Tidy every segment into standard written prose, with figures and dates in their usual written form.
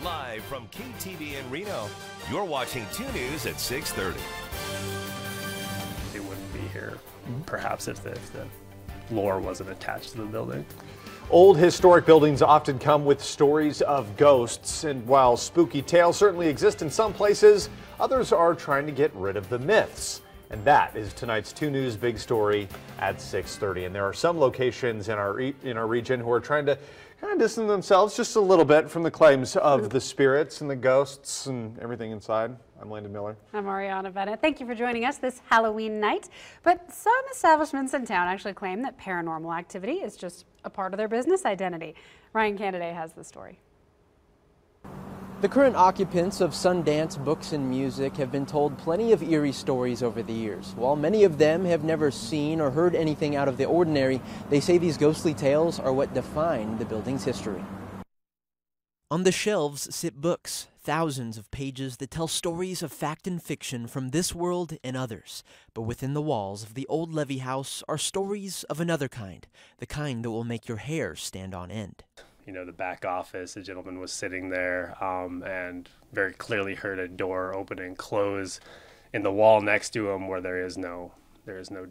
Live from KTV in Reno, you're watching 2 News at 6:30. They wouldn't be here, perhaps, if the lore wasn't attached to the building. Old historic buildings often come with stories of ghosts, and while spooky tales certainly exist in some places, others are trying to get rid of the myths. And that is tonight's 2 News big story at 6:30. And there are some locations in our region who are trying to kind of distance themselves just a little bit from the claims of the spirits and the ghosts and everything inside. I'm Landon Miller. I'm Ariana Bennett. Thank you for joining us this Halloween night. But some establishments in town actually claim that paranormal activity is just a part of their business identity. Ryan Canada has the story. The current occupants of Sundance Books and Music have been told plenty of eerie stories over the years. While many of them have never seen or heard anything out of the ordinary, they say these ghostly tales are what define the building's history. On the shelves sit books, thousands of pages that tell stories of fact and fiction from this world and others. But within the walls of the old Levy House are stories of another kind, the kind that will make your hair stand on end. You know, the back office, a gentleman was sitting there and very clearly heard a door open and close in the wall next to him where there is no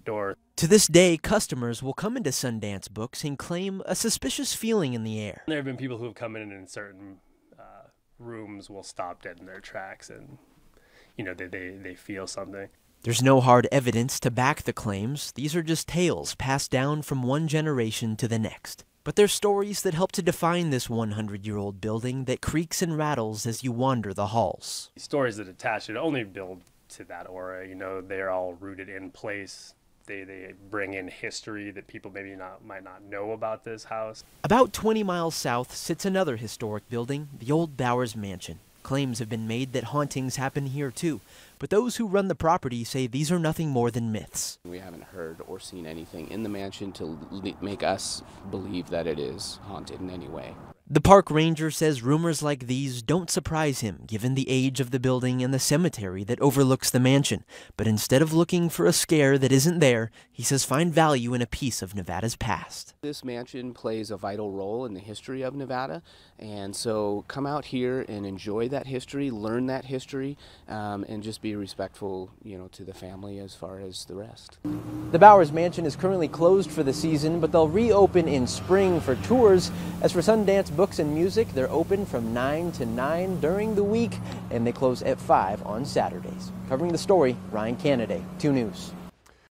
door. To this day, customers will come into Sundance Books and claim a suspicious feeling in the air. There have been people who have come in certain rooms will stop dead in their tracks and, you know, they feel something. There's no hard evidence to back the claims. These are just tales passed down from one generation to the next. But they're stories that help to define this 100-year-old building that creaks and rattles as you wander the halls. Stories that attach it only build to that aura. You know, they're all rooted in place. They bring in history that people maybe might not know about this house. About 20 miles south sits another historic building, the old Bowers Mansion. Claims have been made that hauntings happen here too, but those who run the property say these are nothing more than myths. We haven't heard or seen anything in the mansion to make us believe that it is haunted in any way. The park ranger says rumors like these don't surprise him, given the age of the building and the cemetery that overlooks the mansion. But instead of looking for a scare that isn't there, he says find value in a piece of Nevada's past. This mansion plays a vital role in the history of Nevada, and so come out here and enjoy that history, learn that history, and just be respectful, you know, to the family as far as the rest. The Bowers Mansion is currently closed for the season, but they'll reopen in spring for tours. As for Sundance Books and Music, they're open from 9 to 9 during the week, and they close at 5 on Saturdays. Covering the story, Ryan Canada, 2 News.